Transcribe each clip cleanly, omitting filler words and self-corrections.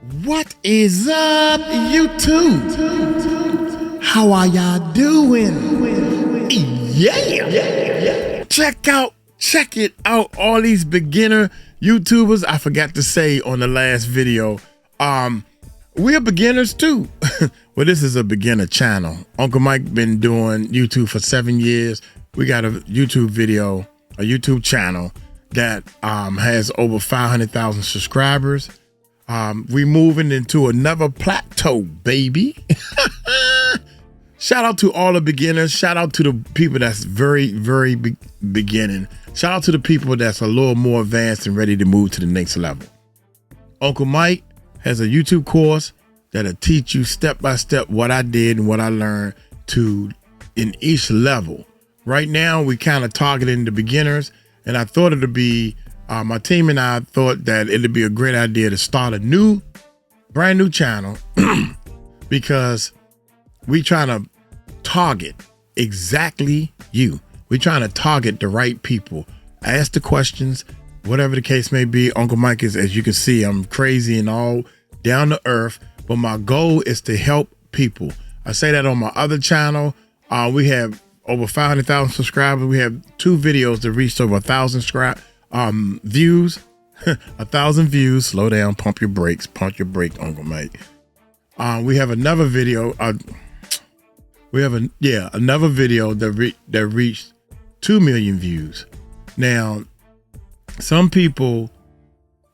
What is up, YouTube? How are y'all doing? Yeah. Check it out. All these beginner YouTubers. I forgot to say on the last video, we're beginners too. Well, this is a beginner channel. Uncle Mike been doing YouTube for 7 years. We got a YouTube channel that has over 500,000 subscribers. We moving into another plateau, baby. Shout out to all the beginners. Shout out to the people that's very beginning. Shout out to the people that's a little more advanced and ready to move to the next level. Uncle Mike has a YouTube course that'll teach you step by step what I did and what I learned in each level. Right now, we kind of targeting the beginners, and I thought it'd be my team and I thought that it'd be a great idea to start a brand new channel because we trying to target exactly you. We trying to target the right people. Ask the questions, whatever the case may be. Uncle Mike is, as you can see, I'm crazy and all down to earth, but my goal is to help people. I say that on my other channel. We have over 500,000 subscribers. We have 2 videos that reached over 1,000 views. 1,000 views. Slow down, pump your brakes, Uncle Mike. We have another video. Another video that reached 2 million views. Now, some people,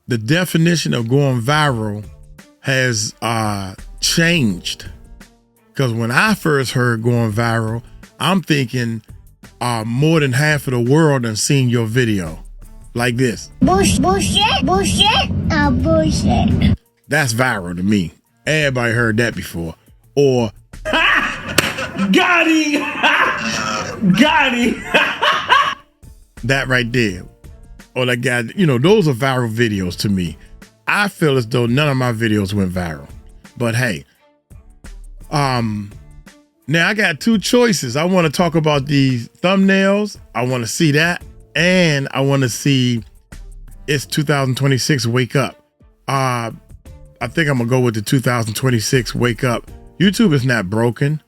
the definition of going viral has changed. Because when I first heard going viral, I'm thinking more than half of the world done seen your video. Like this. Bullshit. That's viral to me. Everybody heard that before. Or got him. That right there. Or that guy, those are viral videos to me. I feel as though none of my videos went viral. But hey, now I got 2 choices. I want to talk about these thumbnails. I want to see that. And I want to see it's 2026 wake up. I think I'm going to go with the 2026 wake up. YouTube is not broken.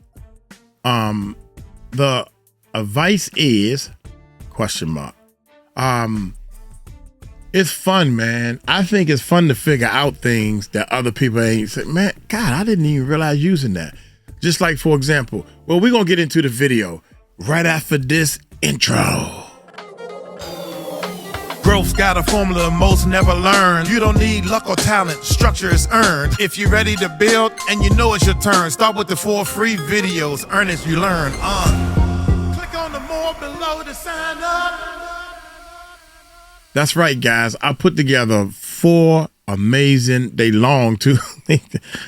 The advice is ? It's fun, man. I think it's fun to figure out things that other people ain't say, man, God, I didn't even realize using that. Just like, for example, well, we're going to get into the video right after this intro. Growth's got a formula most never learn. You don't need luck or talent, structure is earned. If you're ready to build and you know it's your turn, start with the 4 free videos, earn as you learn. Click on the more below to sign up. That's right, guys. I put together 4 amazing,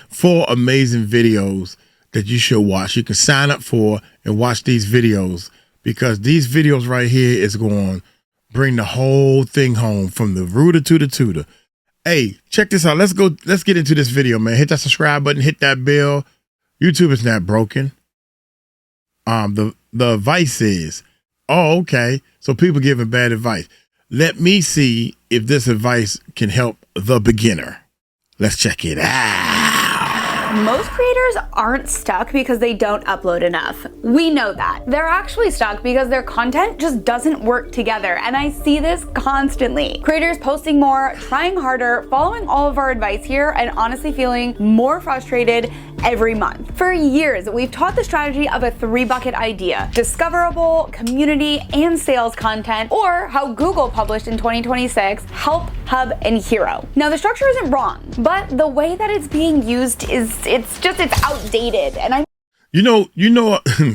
4 amazing videos that you should watch. You can sign up for and watch these videos because these videos right here is going to bring the whole thing home from the rooter to the tutor. Hey, check this out. Let's get into this video, man. Hit that subscribe button, hit that bell. YouTube is not broken. The advice is, okay. So people giving bad advice. Let me see if this advice can help the beginner. Let's check it out. Most creators aren't stuck because they don't upload enough. We know that. They're actually stuck because their content just doesn't work together, and I see this constantly. Creators posting more, trying harder, following all of our advice here, and honestly feeling more frustrated every month. For years, we've taught the strategy of a 3-bucket idea: discoverable, community, and sales content, or how Google published in 2026, help, hub, and hero. Now, the structure isn't wrong, but the way that it's being used it's outdated. And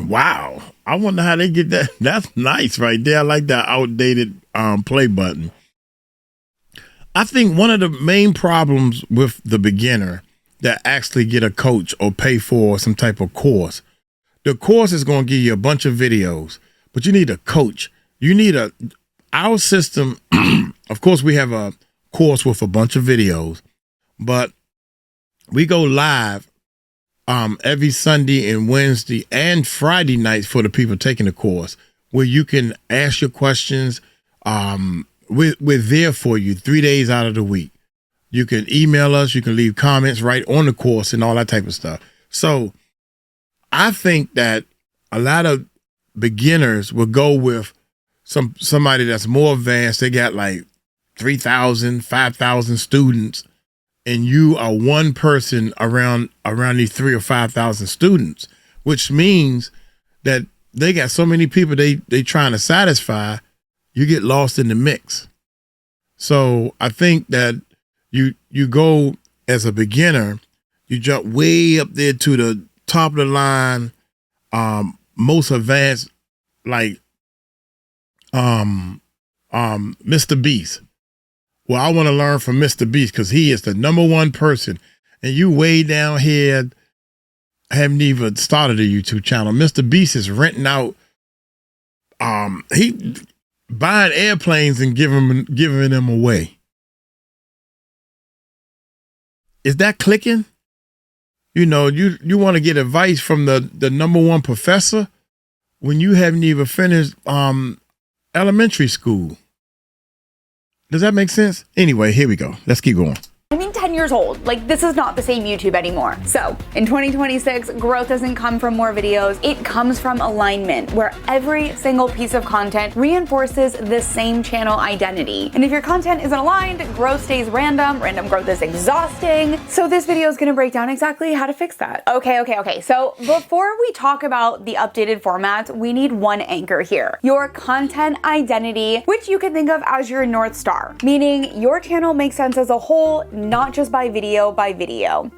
wow. I wonder how they get that. That's nice right there. I like that outdated play button. I think one of the main problems with the beginner that actually get a coach or pay for some type of course, the course is going to give you a bunch of videos, but you need a coach. You need our system. Of course, we have a course with a bunch of videos, but we go live every Sunday and Wednesday and Friday nights for the people taking the course, where you can ask your questions. We're there for you 3 days out of the week. You can email us. You can leave comments right on the course and all that type of stuff. So I think that a lot of beginners will go with somebody that's more advanced. They got like 3,000, 5,000 students, and you are one person around these 3,000 or 5,000 students, which means that they got so many people they trying to satisfy, you get lost in the mix. So I think that you go as a beginner, you jump way up there to the top of the line, most advanced, like Mr. Beast. Well, I want to learn from Mr. Beast because he is the #1 person, and you way down here haven't even started a YouTube channel. Mr. Beast is renting out, he buying airplanes and giving them away. Is that clicking? You know, you want to get advice from the #1 professor when you haven't even finished elementary school. Does that make sense? Anyway, here we go. Let's keep going. 10 years old. Like, this is not the same YouTube anymore. So in 2026, growth doesn't come from more videos. It comes from alignment, where every single piece of content reinforces the same channel identity. And if your content isn't aligned, growth stays random. Random growth is exhausting. So this video is going to break down exactly how to fix that. Okay. So before we talk about the updated formats, we need one anchor here: your content identity, which you can think of as your North Star, meaning your channel makes sense as a whole, not just by video.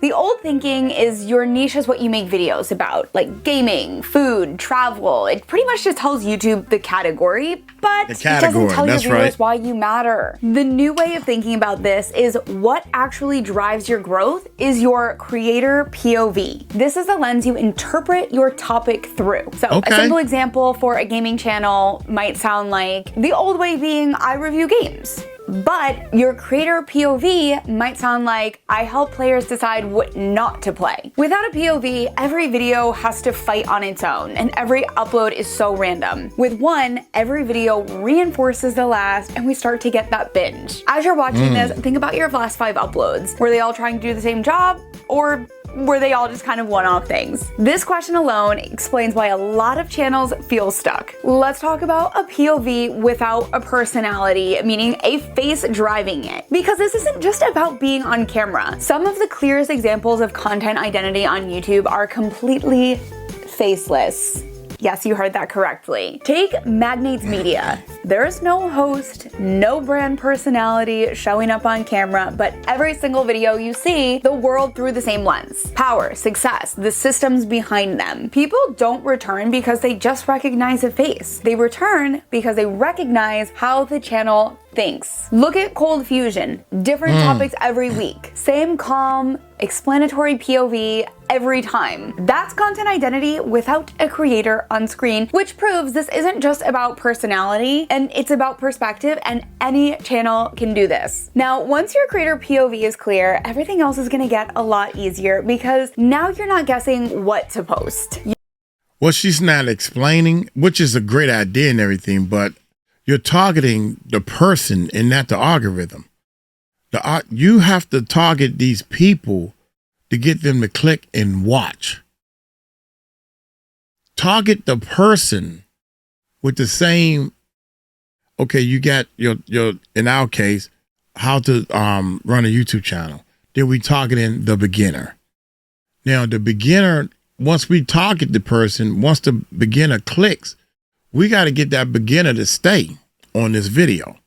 The old thinking is your niche is what you make videos about, like gaming, food, travel. It pretty much just tells YouTube the category, but it doesn't tell your viewers why you matter. The new way of thinking about this is what actually drives your growth is your creator POV. This is the lens you interpret your topic through. So a simple example for a gaming channel might sound like the old way being I review games. But your creator POV might sound like I help players decide what not to play. Without a POV, every video has to fight on its own, and every upload is so random. With one, every video reinforces the last, and we start to get that binge. As you're watching this, think about your last 5 uploads. Were they all trying to do the same job, or were they all just kind of one-off things? This question alone explains why a lot of channels feel stuck. Let's talk about a POV without a personality, meaning a face driving it. Because this isn't just about being on camera. Some of the clearest examples of content identity on YouTube are completely faceless. Yes, you heard that correctly. Take Magnates Media. There's no host, no brand personality showing up on camera, but every single video you see, the world through the same lens. Power, success, the systems behind them. People don't return because they just recognize a face. They return because they recognize how the channel thinks. Look at Cold Fusion. Different topics every week. Same calm, explanatory POV every time. That's content identity without a creator on screen, which proves this isn't just about personality, and it's about perspective, and any channel can do this. Now, once your creator POV is clear, everything else is gonna get a lot easier because now you're not guessing what to post. Well, she's not explaining, which is a great idea and everything, but you're targeting the person and not the algorithm. You have to target these people to get them to click and watch. Target the person with the same, okay, you got your in our case, how to run a YouTube channel. Then we targeting the beginner. Now the beginner, once we target the person, once the beginner clicks, we got to get that beginner to stay on this video.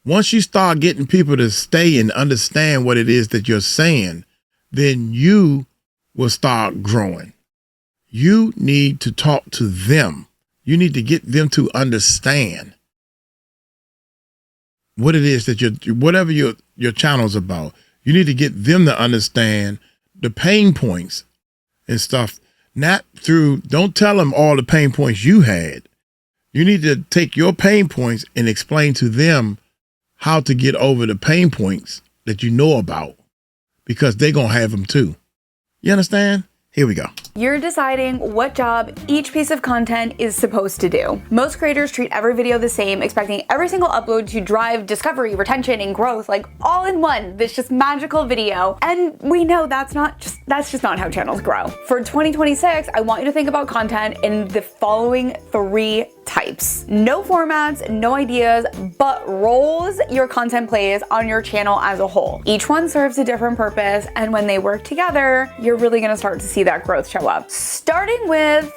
Once you start getting people to stay and understand what it is that you're saying, then you will start growing. You need to talk to them. You need to get them to understand what it is that whatever your channel's about. You need to get them to understand the pain points and stuff. Don't tell them all the pain points you had. You need to take your pain points and explain to them how to get over the pain points that you know about, because they're going to have them too. You understand? Here we go. You're deciding what job each piece of content is supposed to do. Most creators treat every video the same, expecting every single upload to drive discovery, retention, and growth, like all in one, this just magical video. And we know that's just not how channels grow. For 2026, I want you to think about content in the following 3 types. No formats, no ideas, but roles your content plays on your channel as a whole. Each one serves a different purpose, and when they work together, you're really gonna start to see that growth show up. Starting with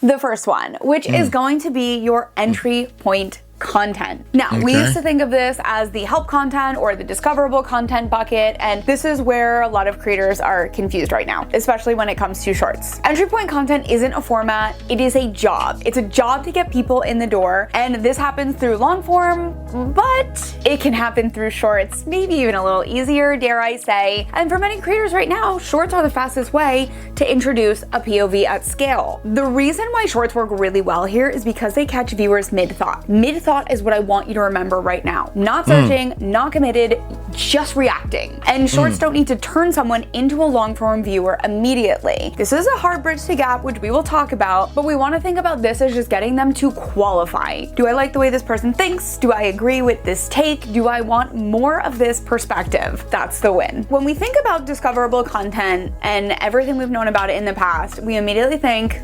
the first one, which is going to be your entry point content. Now, we used to think of this as the help content or the discoverable content bucket, and this is where a lot of creators are confused right now, especially when it comes to shorts. Entry point content isn't a format, it is a job. It's a job to get people in the door, and this happens through long form, but it can happen through shorts, maybe even a little easier, dare I say. And for many creators right now, shorts are the fastest way to introduce a POV at scale. The reason why shorts work really well here is because they catch viewers mid-thought. Mid-thought is what I want you to remember right now. Not searching, not committed, just reacting. And shorts don't need to turn someone into a long form viewer immediately. This is a hard bridge to gap, which we will talk about, but we want to think about this as just getting them to qualify. Do I like the way this person thinks? Do I agree with this take? Do I want more of this perspective? That's the win. When we think about discoverable content and everything we've known about it in the past, we immediately think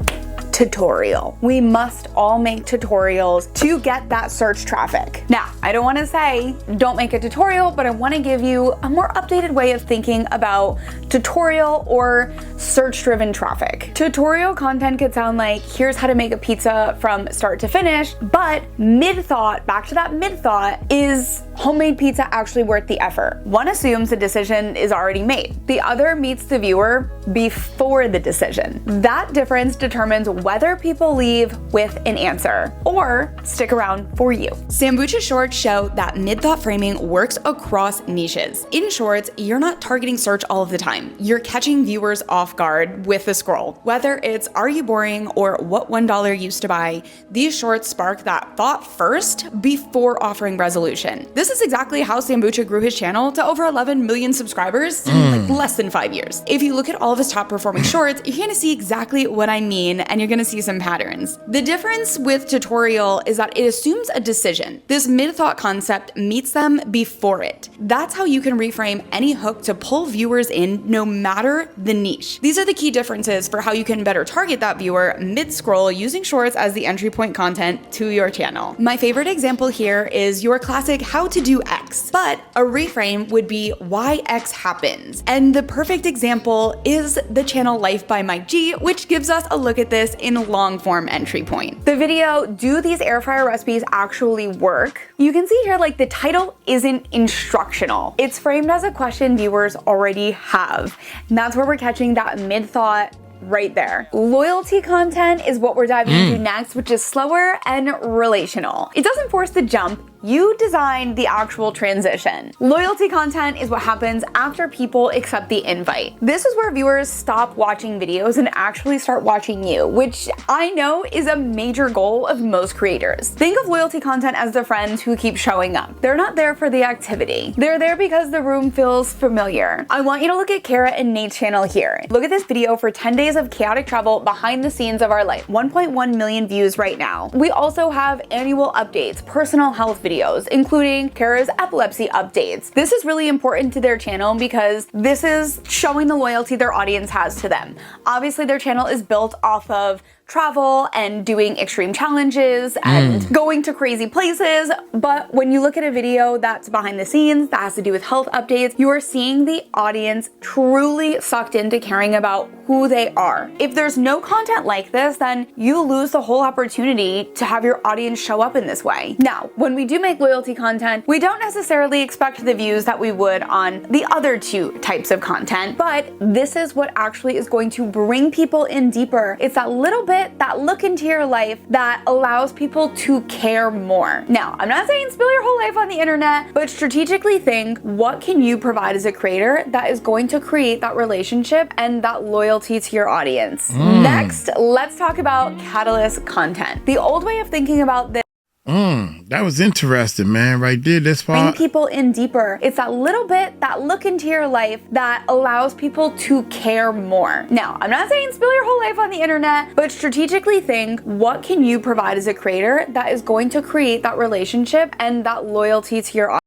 tutorial. We must all make tutorials to get that search traffic. Now, I don't want to say don't make a tutorial, but I want to give you a more updated way of thinking about tutorial or search-driven traffic. Tutorial content could sound like, here's how to make a pizza from start to finish, but mid-thought, back to that mid-thought, is homemade pizza actually worth the effort? One assumes the decision is already made. The other meets the viewer before the decision. That difference determines whether people leave with an answer or stick around for you. Sambucha shorts show that mid-thought framing works across niches. In shorts, you're not targeting search all of the time. You're catching viewers off guard with the scroll. Whether it's are you boring or what $1 used to buy, these shorts spark that thought first before offering resolution. This is exactly how Sambucha grew his channel to over 11 million subscribers in like less than 5 years. If you look at all of his top performing shorts, you're gonna see exactly what I mean, and you're gonna see some patterns. The difference with tutorial is that it assumes a decision. This mid-thought concept meets them before it. That's how you can reframe any hook to pull viewers in no matter the niche. These are the key differences for how you can better target that viewer mid-scroll using shorts as the entry point content to your channel. My favorite example here is your classic how to do X, but a reframe would be why X happens. And the perfect example is the channel Life by Mike G, which gives us a look at this in long form entry point. The video, do these air fryer recipes actually work? You can see here like the title isn't instructional. It's framed as a question viewers already have. And that's where we're catching that mid-thought right there. Loyalty content is what we're diving into next, which is slower and relational. It doesn't force the jump. You design the actual transition. Loyalty content is what happens after people accept the invite. This is where viewers stop watching videos and actually start watching you, which I know is a major goal of most creators. Think of loyalty content as the friends who keep showing up. They're not there for the activity. They're there because the room feels familiar. I want you to look at Kara and Nate's channel here. Look at this video for 10 days of chaotic travel behind the scenes of our life. 1.1 million views right now. We also have annual updates, personal health videos, including Kara's epilepsy updates. This is really important to their channel because this is showing the loyalty their audience has to them. Obviously, their channel is built off of travel and doing extreme challenges and going to crazy places. But when you look at a video that's behind the scenes, that has to do with health updates, you are seeing the audience truly sucked into caring about who they are. If there's no content like this, then you lose the whole opportunity to have your audience show up in this way. Now, when we do make loyalty content, we don't necessarily expect the views that we would on the other two types of content, but this is what actually is going to bring people in deeper. It's that little bit, that look into your life that allows people to care more. Now, I'm not saying spill your whole life on the internet, but strategically think, what can you provide as a creator that is going to create that relationship and that loyalty to your audience? Next, let's talk about catalyst content. The old way of thinking about this That was interesting, man, right there. This Bring part. people in deeper. It's that little bit, that look into your life that allows people to care more. Now, I'm not saying spill your whole life on the internet, but strategically think, what can you provide as a creator that is going to create that relationship and that loyalty to your audience?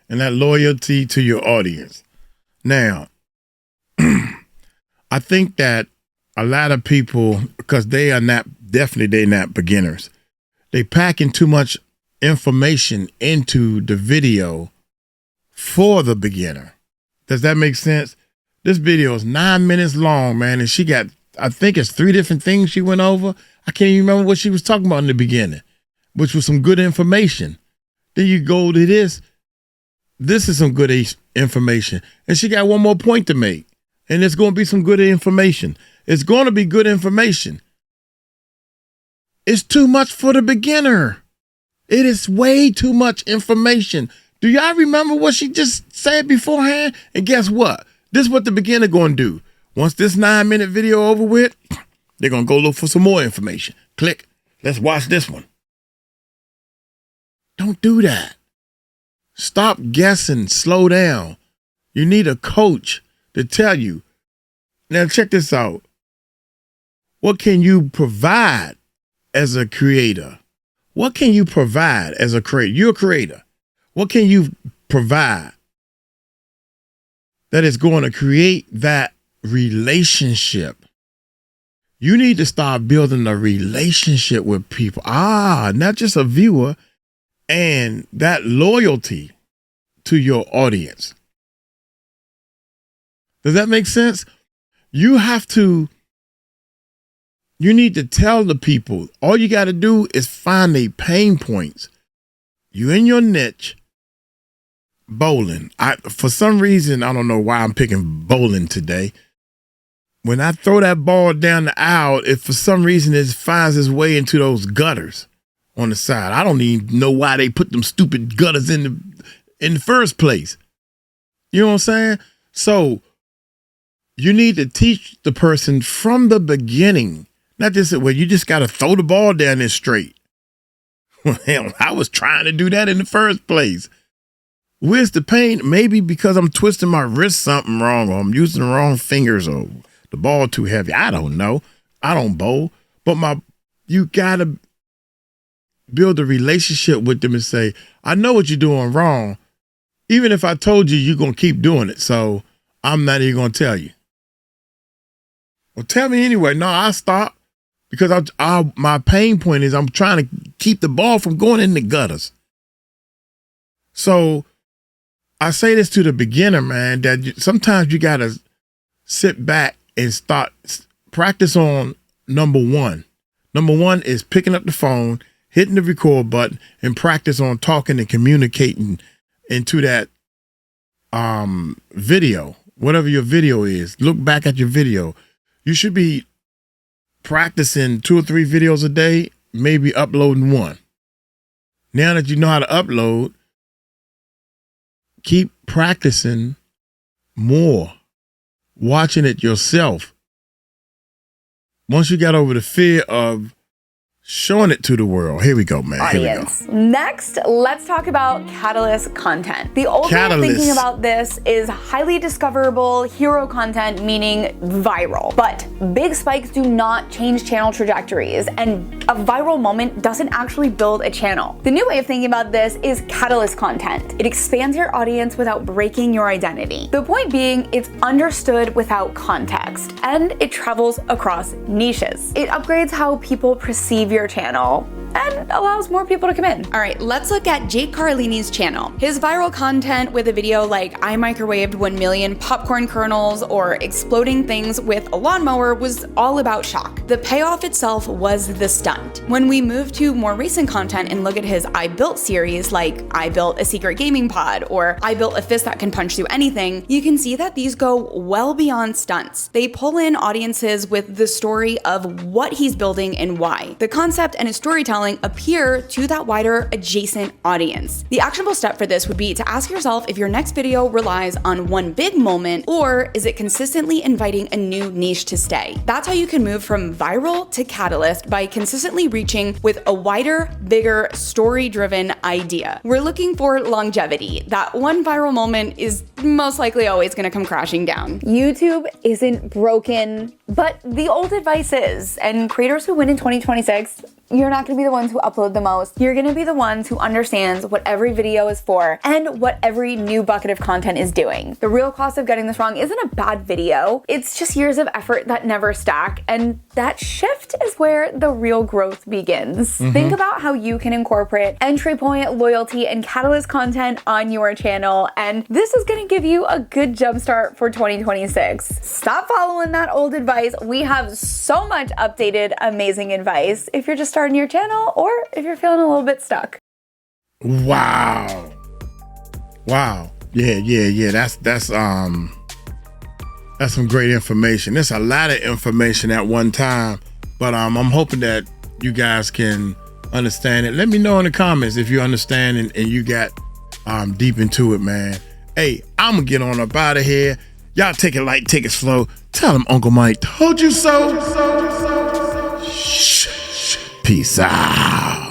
And that loyalty to your audience. Now, I think that a lot of people, because they're not beginners, they packing too much information into the video for the beginner. Does that make sense? This video is 9 minutes long, man, and she got, I think it's 3 different things she went over. I can't even remember what she was talking about in the beginning, which was some good information. Then you go to this. This is some good information. And she got one more point to make, and it's going to be some good information. It's going to be good information. It's too much for the beginner. It is way too much information. Do y'all remember what she just said beforehand? And guess what? This is what the beginner going to do. Once this 9-minute video over with, they're going to go look for some more information. Click. Let's watch this one. Don't do that. Stop guessing. Slow down. You need a coach to tell you. Now check this out. What can you provide as a creator? What can you provide as a creator? You're a creator. What can you provide that is going to create that relationship? You need to start building a relationship with people. Not just a viewer, and that loyalty to your audience. Does that make sense? You need to tell the people. All you got to do is find their pain points. You in your niche, bowling. For some reason, I don't know why I'm picking bowling today. When I throw that ball down the aisle, if for some reason it finds its way into those gutters on the side. I don't even know why they put them stupid gutters in the first place. You know what I'm saying? So you need to teach the person from the beginning. Not just, well, you just got to throw the ball down there straight. Well, hell, I was trying to do that in the first place. Where's the pain? Maybe because I'm twisting my wrist something wrong, or I'm using the wrong fingers, or the ball too heavy. I don't know. I don't bowl. But you got to build a relationship with them and say, I know what you're doing wrong. Even if I told you, you're going to keep doing it. So I'm not even going to tell you. Well, tell me anyway. No, I'll stop. Because my pain point is I'm trying to keep the ball from going in the gutters. So I say this to the beginner, man, that sometimes you got to sit back and start practice on number one. Number one is picking up the phone, hitting the record button, and practice on talking and communicating into that video, whatever your video is. Look back at your video. You should be practicing 2 or 3 videos a day, maybe uploading 1. Now that you know how to upload, keep practicing more, watching it yourself. Once you got over the fear of showing it to the world. Here we go, man. Audience. Here we go. Next, let's talk about catalyst content. The old way of thinking about this is highly discoverable hero content, meaning viral. But big spikes do not change channel trajectories, and a viral moment doesn't actually build a channel. The new way of thinking about this is catalyst content. It expands your audience without breaking your identity. The point being, it's understood without context, and it travels across niches. It upgrades how people perceive your channel and allows more people to come in. All right, let's look at Jake Carlini's channel. His viral content with a video like I microwaved 1 million popcorn kernels or exploding things with a lawnmower was all about shock. The payoff itself was the stunt. When we move to more recent content and look at his I Built series, like I built a secret gaming pod or I built a fist that can punch through anything, you can see that these go well beyond stunts. They pull in audiences with the story of what he's building and why. The concept and his storytelling storytelling appear to that wider adjacent audience? The actionable step for this would be to ask yourself if your next video relies on one big moment, or is it consistently inviting a new niche to stay? That's how you can move from viral to catalyst, by consistently reaching with a wider, bigger, story-driven idea. We're looking for longevity. That one viral moment is most likely always gonna come crashing down. YouTube isn't broken, but the old advice is, and creators who win in 2026, you're not gonna be the ones who upload the most. You're gonna be the ones who understands what every video is for and what every new bucket of content is doing. The real cost of getting this wrong isn't a bad video. It's just years of effort that never stack, and that shift is where the real growth begins. Think about how you can incorporate entry point, loyalty, and catalyst content on your channel, and this is gonna give you a good jumpstart for 2026. Stop following that old advice. We have so much updated, amazing advice if you're just starting your channel or if you're feeling a little bit stuck. Wow. Yeah. That's some great information. There's a lot of information at one time, but I'm hoping that you guys can understand it. Let me know in the comments if you understand and you got deep into it, man. Hey, I'm gonna get on up out of here. Y'all take it light, take it slow. Tell them Uncle Mike told you so. Peace out.